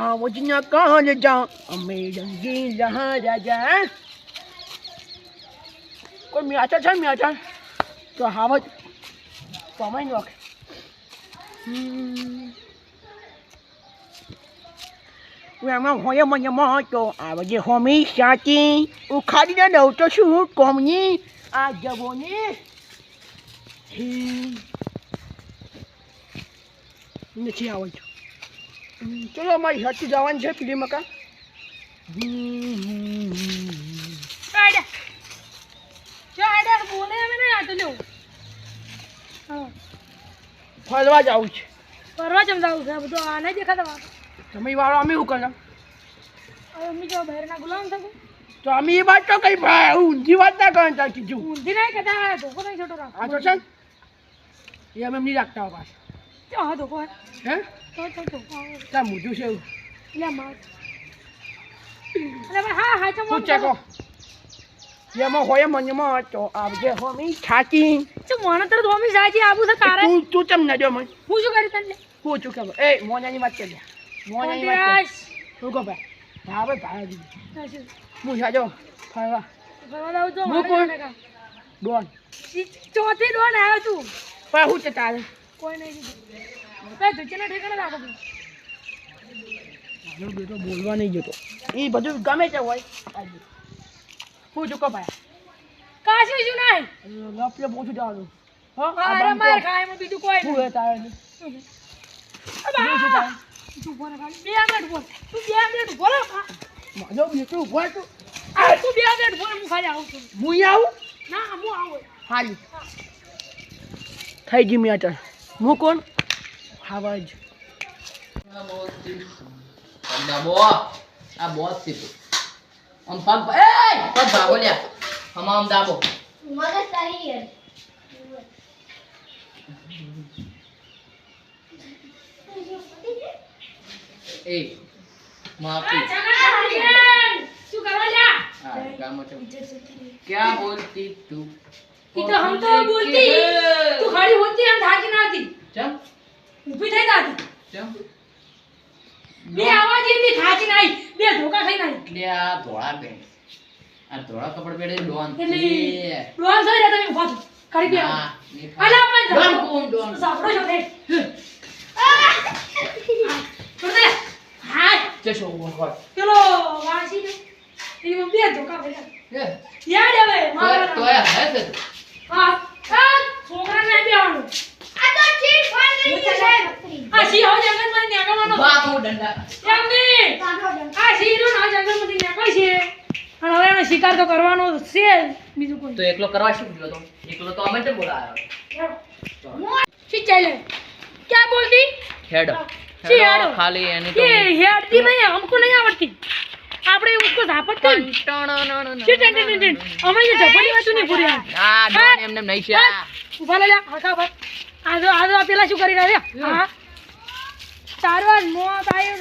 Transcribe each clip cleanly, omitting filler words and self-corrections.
हावजना कहाँ ले जा अमे रंगी जहाँ राजा कोई मियाचा तो हावज कमाई नो એમાં હોય મને તો આવે જે હોમી સાચી ઉખાડીને દઉં તો શું કોમની આ જબોની નથી આવડતું ચલો અમારી હાથથી જવાનું છે પીલી મકા ફરવા જવું છે ફરવા જમ જવું છે બધું આ નહીં દેખાતા તમે વાળો અમે શું કરવા અમે જો બહારના ગુલામ થયું તો અમે એ વાત તો કઈ ભાઈ ઊંધી વાત ના કરવા ત્યાં કીધું ઊંધી નહીં કહેતા ધોકો નહીં છોટો રાખ આ તો છે એ અમે નહીં રાખતા હોય પાછું હા ધોકો હે તો ત્યાં મોઢું છે એવું લે માર અરે હા હા ચમ શું ચેકો એમાં હોય મનમાં તો આવજે હોમી છાકી ચમ મને તરત હોમી સાજી આબુ છે તારે તું ચમ ન દે મને હું શું કરી તને હું શું ખબર એ મોનાની વાત કરી મોનાની વાત શું કહો ભાઈ ભાવે ભાવે હું જાજો ફરવા જાવ તો હું કોણ ડોન ચોથી ડોન આવ્યો તું પણ હું છે તારે કોઈ નહીં ભાઈ દુચેના ઠેકાણે રાખો તું મારો બેટો બોલવા નહીં જતો એ બધું ગમે તે હોય હું શું કહો ભાઈ કાશું શું નહીં લપલે પહોંચી જવાનું મારે માર ખાય એમાં બીજું કોઈ શું હે તારે તું બોલ ખાલી 2 મિનિટ બોલ તું 2 મિનિટ બોલ મારો બેટો બોલ તું તું 2 મિનિટ બોલ હું ખાલી આવું છું હું આવું ના હું આવું હાલી થઈ ગઈ મેટર હું કોણ હાવાજ દાબો આ બોસ છે તું આમ પગ એ પગ ભાગો લ્યા હમામ દાબો મને સહી એ માફી શું કરવા લ્યા હા કામ છે क्या बोलती तू ઈ તો હમ તો બોલતી તું ખડી હોતી હમ થાકી ના હતી ચમ ઊભી થઈ ના હતી ચમ બે આવાજ એની થાકી નહીં બે ધોકા ખાઈ નહીં એટલે આ ધોળા બે આ ધોળા કપડ પહેરે ડોન એટલે ડોન થઈ રહ્યા તમે ઉભા થો ખડી બે અલા પણ ડોન કોમ ડોન સાપડો છો તે છોડે હાય ચશો ઉપર ચલો વાસી ને એની બે ધોકા ખાઈ એ યાદ આવે મારા તો એ હે છે હા છોકરા ને બેવાનું આ તો ચીટ ફાડી ગઈ છે આ સી હો જંગલ માં નીકળવાનો બાબુ ડંડા એમની આ સી નો જંગલ માંથી નીકળી છે અને હવે એનો શિકાર તો કરવાનો છે બીજું કોઈ તો એકલો કરવા શું ગયો તો એકલો તો અમે જ બોલાયો શી ચાલે क्या बोलती हेड हेड खाली यानी ये हेड दी नहीं हमको नहीं आवड़ती આપણે उसको ઝાપટ કરી શી ટેન્શન અમે જે ઝપડી વાતું નહીં પૂરી આ ડોન એમને નહીં છે ઉભા લે હકા ભાઈ આજો પેલા શું કરી રહ્યા હા તારું મોત આવ્યું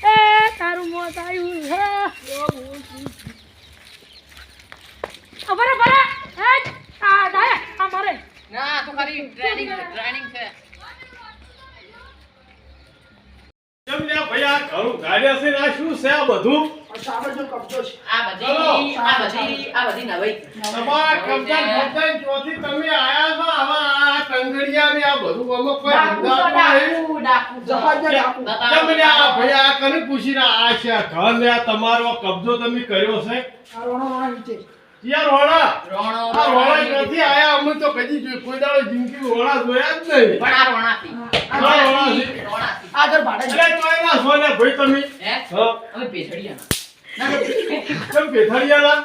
છે એ તારું મોત આવ્યું છે બરે બરે એ આ દાય આ મારે ના તો ખાલી ટ્રેનિંગ છે કેમ લે ભાઈ આ ઘણું ગાડ્યા છે ને આ શું છે આ બધું સાબરનો કબજો છે આ બધી નવાઈ તમારા કબજા ફટાઈ ચોથી તમે આયા છો હવે આ ટંગડિયા ને આ બધું અમુક કોઈ કેમ લે આ ભાઈ આ કને પૂછીને આ છે આ ઘર ને આ તમારો કબજો તમે કર્યો છે રોણો નીચે યાર હોળા રોણો આ હોળા ક્યાંથી આયા અમે તો કદી કોઈ દાડો જિંદગી હોળા જોયા જ નહીં પણ આ રોણાથી આગળ ભાડે અરે તોય ના સોને ભાઈ તમે હે હા અમે પેછડિયા કેમ પેથળિયાલા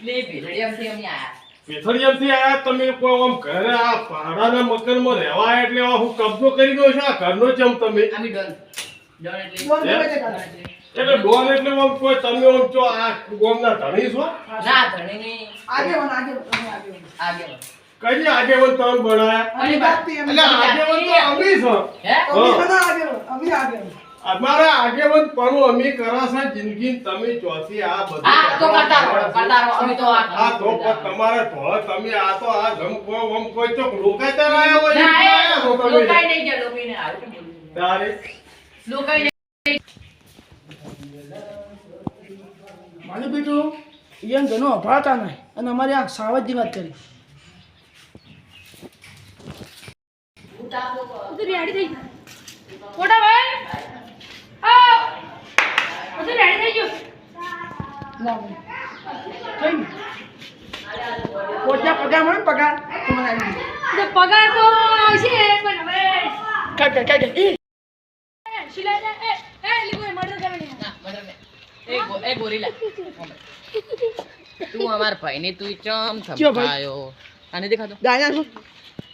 લે પેછડિયાથી અમે આયા પેથળિયાથી આયા તમે કોઈ આમ ઘરે આ પહાડાના મકાનમાં રહેવા એટલે હું કબજો કરી ગયો છું આ ઘરનો ચમ તમે અમે ડન બોલ એટલે બોલ કરે એટલે ડોન એટલે આમ કોઈ તમે આમ છો આ ગોમના ધણી છો ના ધણીની આગેવાન આગે કઈ આગેવાન તમે બનાયા અમે બાપી અમે એટલે આગેવાન તો અમે છો હે અમે આગેવાન અમારા આગેવાન પણ અમે કરાશે જિંદગી તમે ચોથી આ બધું આ તો કરતા રહો અમે તો આ તો પણ તમારે ધોળ તમે આ તો આ ગમ કોઈ ચોક રોકાતા રહ્યા હોય ના આયા છો તમે લોકાઈ નહીં ગયા લોકાઈને આવું કે બોલું તારે લોકાઈ બીજું એમ ઘણો અભળાતા નહીં અને અમારે આ સાવજની વાત કરી બધું રેડી થઈ ગયું મોટા ભાઈ આ બધું રેડી થઈ ગયું ના થઈ ગયું પોતા પગાર મળે પગાર તમારે આવી ગયો. તો પગાર તો આવશે પણ હવે કાઢ શિલાઈ એ લીધું મર્ડર કરવાની ના બરાબર નહીં. એ ગોરીલા તું અમાર ભાઈને તું ચમ ચિયો ભાઈ? થંભાયો આને દેખાતો દાયા શું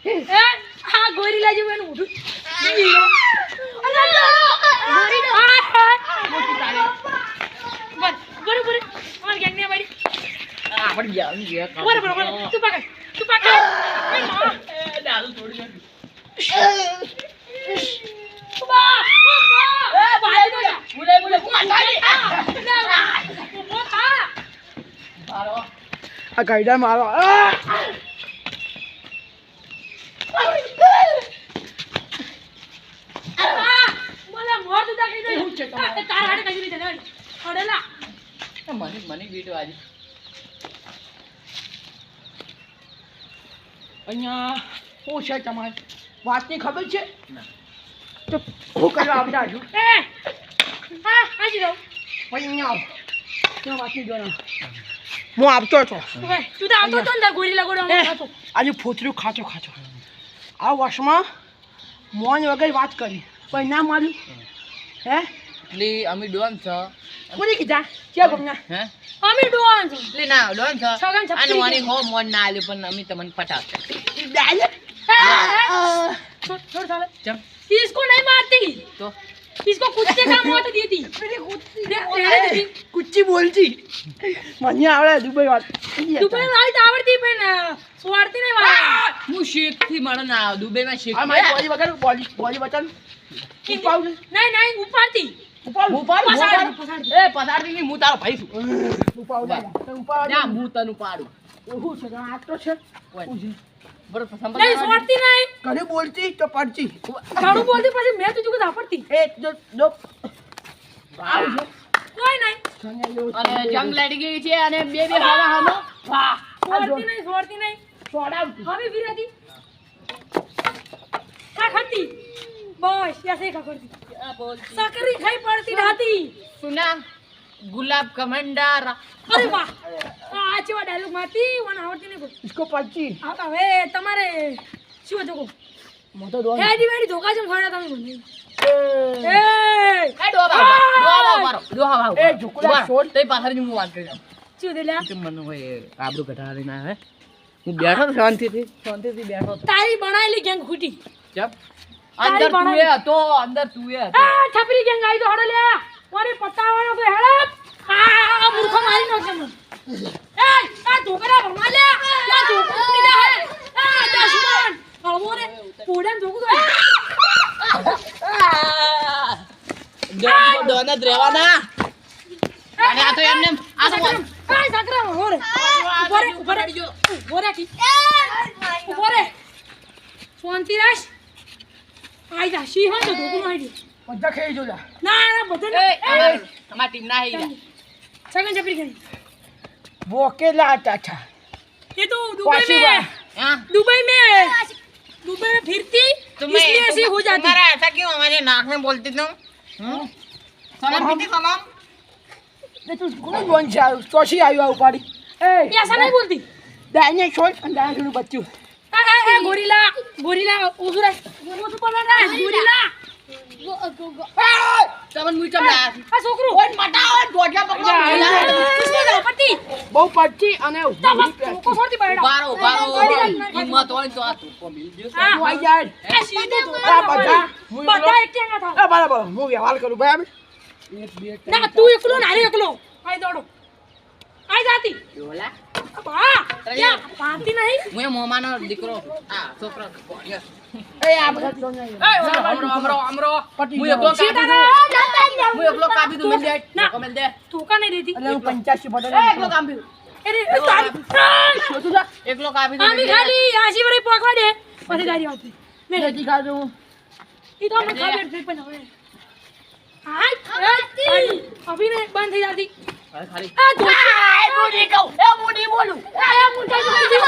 એ આ ગોરીલા જેવું એનું ઊઠું ગોરીલો બરોબર અમાર ગેંગ ને મારી આપણ ગયા બરોબર તું પકડ એ માં દારૂ છોડી નાખ. બા એ ભાઈ તો બોલે માતાજી ઉભો થા બારો આ ગાયડા મારો મને મોર દુદા કહી દે તારા હાડે કઈ રીતે અડેલા મને બીટ વાજી અહીંયા શું છે તમારે વાતની ખબર છે ના. તો હું કરવા આવતા છું એ હા હાજી રહો પછી અહીંયા આવો ત્યાં વાતની જોડે હું આવતો હતો તું તો આવતો તો ને ગોરીલા ગોડો આવતો આજે ફોતર્યું ખાચો આ વર્ષમાં મોન વગર વાત કરી પણ ના માર્યું હે એટલે અમે ડોન છો કોને કીધા ક્યાં ગમના હે અમે ડોન છો એટલે ના ડોન છો સગન છપરી આનો વાણી હો મોન ના આલ્યું પણ અમે તમને પટાવતા छोड़ साले चल इसको नहीं मारती तो इसको कुत्ते का मौत दी थी कुच्ची बोलती મને આવડે દુબઈ વાત दुबई में आई तो आवड़ती पण स्वार्थी नहीं मारा હું શેખ થી મળે ના દુબઈ માં શેખ આ મારી બોલી વગર બોલી બચન ઉપાવ नहीं नहीं उपाड़ती ઉપાવ पसाड़ એ પસારતી નહીં હું તારો ભાઈ છું ઉપાવ ઉપાવ ના હું તને પાડું શું છે આ તો છે બરોબર પસંદ नहीं स्वार्थी नहीं ઘરે બોલતી તો પડતી झाड़ू बोलती पर मैं तुझे को झापड़ती એ જો આવ कोई नहीं અને જંગ લડી ગઈ છે અને બે હવા હમો વાહ स्वार्थी नहीं છોડાવતી हमें फिर आती क्या खाती बस ऐसे क्या करती सकरी खाई पड़ती रहती સુના ગુલાબ કમંડાર अरे वाह આ ચેવા ડાયલોગ મારતી વન આવડતી નહીં કોઈ इसको પડતી હવે તમારે શું હતું કો મોટો દોન હેડી વેડી ધોકા જેમ ખવડા તમે મને એ એ ડોહા બારો એ ઝુકડા છોડ તે પાછળ હું વાત કરી દઉં શું દેલા તે મને હોય આબરૂ ઘટાડી ના હે હું બેઠો તો શાંતિથી બેઠો તો તારી બનાયેલી ગેંગ ખૂટી જબ અંદર તું એ હતો અંદર તું એ હતો આ છપરી ગેંગ આવી તો હડો લે મારે પતાવવાનો કોઈ હેડપ આ મૂર્ખો મારી નો કેમ એ આ ધોકરા ભરવા લે આ ધોકો દીધા હે આ દશમન હળવો રે પોડન ધોકો તો ડોન જ રહેવાના અને આ તો એમને આ તો આ sakra હોરે ઉપર ઉપર કી ઉપર શાંતિ રાખ આઈ જા સી હો તો ધોકો મારી બધા ખેઈ જોલા ના ના બધે એ તમારી ટીમ ના આવી સગન છપરી ગઈ બોકેલા હતા था ये तो दुबई में हां दुबई में फिरती इसलिए ऐसी हो जाती तुम्हारा ऐसा क्यों हमारे नाक में बोलती तुम सलाम पीती सलाम ને તું કોણ બોન છે ચોસી આવ્યો ઉપાડી એ ये ऐसा नहीं बोलती દાને છોડ અને દાનું બચ્ચું ए गोरिल्ला गोरिल्ला उधर वो तो बोला ना गोरिल्ला तमन मुई चम ला आ छोकरो ओय मटाओ डोडिया पकड़ो इसको ना पट्टी બહુ પડતી અને तब को छोड़ती बैठा बारो बारो हिम्मत હોય તો આ તું મિલ જો हां આઈ જાય ए सीधे तो આ બધા बड़ा एक क्या था આ બરાબર હું વ્યવહાર કરું બરાબર એક બે ना तू एकलो ना रे एकलो आई दौड़ो आई जाती બોલા अब हां क्या पाती नहीं હું એ મોમાનો દીકરો આ છોકરો એ આ બધા તો નહીં અમરો પટી હું ગયો. એકલો सीधा ना હું એકલો કાપી દઉં મિલ દે ના. કોમેલ દે तू का नहीं देती એટલે હું 85 પટે એકલો કાપી अरे तारी છોટું જા એકલો કાપી દઉં आमी खाली आशी वरी पकवा दे પછી તારી વાત લે નથી ખાધું ઈ તો મને ખબર છે પણ હવે હાય અભી ને બંધ થઈ જાતી હવે ખાલી આ ધોકા એ બુડી કહું એ બુડી બોલું આ મુંડા જો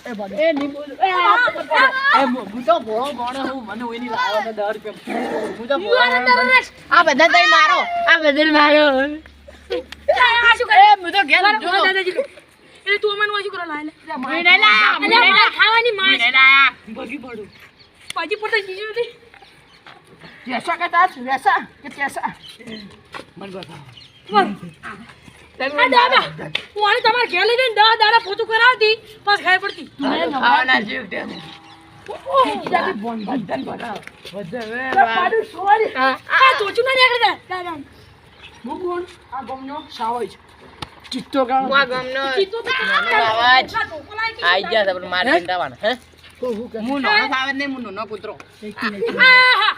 એ બડે એ ની બોલું એ હું તો ભોળો ગણો હું મને ઓઈની લાવ્યો તો 10 રૂપિયા હું તો ભોળો આ બધા તઈ મારો આ બધા મારો આ શું કરે એ હું તો ઘેર જો દાદાજી એટલે તું અમને વાંચું કરો લાય મેં નહીં લાયા અલ્યા ખાવાની માં નહીં લાયા બગી પડું પાજી પડતા જીજી નથી જૈસા કે તાસ વૈસા કે તૈસા મન બતા આ દાદા હું આને તમારે ઘેર લઈ જઈને 10 દાડા પોતું કરાવતી બસ ખાઈ પડતી ખાવાના જીવ દે ખીચાથી બોન બધન બનાવ પાડું સોરી આ તોચું ના નીકળે દાદા હું કોણ આ ગમનો સાવજ ચિત્તો ગામ આ ગમનો ચીતો તો આવાજ. આઈ આઈ ગયા છે પણ મારે ચિંતાવાના હે હું કે હું નાનો સાવે નહીં હું નાનો કૂતરો આહા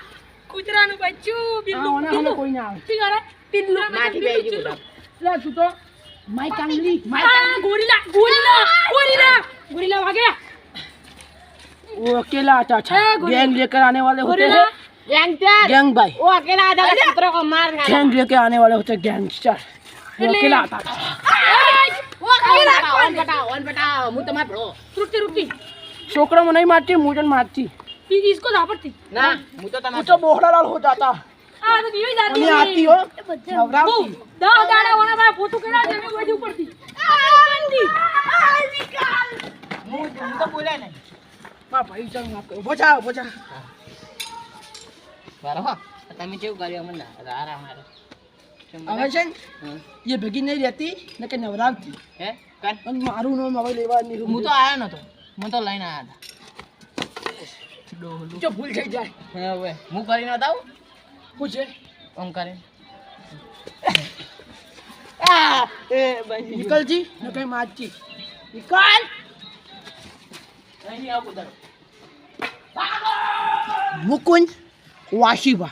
કૂતરાનું બચ્ચું બિલ્લુ ઓના બિલ્લુ કોઈ ના આવે ઠીક કરે બિલ્લુ માટી બેહી ગયું બધા. લે તું તો માઈ કાંગલી આ ગોરીલા ગોરીલા ગોરીલા ગોરીલા વાગે वो अकेला आता था है, गोली- गैंग लेकर आने वाले होते गोरिल्ला हैं गैंग भाई वो अकेला आधा कूतरो को मार खा गैंग लेके आने वाले होते हैं गैंगस्टर वो अकेला आता था ઓન બટાવો હું તમાર ભળો રૂટી રૂટી छोकरों में नहीं मारती मुझे मारती इसको झापड़ती ના હું તો वो તમાર तो बोहरा लाल हो जाता આ તો બીવી જાતી उन्हें आती हो બહુ नवराती 10 દાડા ઓના ભાઈ પોતું કર્યા છે મેં વધી ઉપરથી હું તો બોલે નહીં માં ભાઈ ચલ માફ કરો બોચા બોચા બરાબર તમે કેવું કર્યું મને આરામ હારે હવે છે ને, ये भगी नहीं रहती न કે નવરાવતી હે કન અને મારું નામ હવે લેવા નહીં હું તો આયો નતો મને તો લઈને આયા જો ભૂલ થઈ જાય હતા હવે હું કરીને બતાવું પૂછે આમ કરીને निकल जी न कहीं मारती निकल અહીં આવ કૂતરો मुकुंद वाशिबा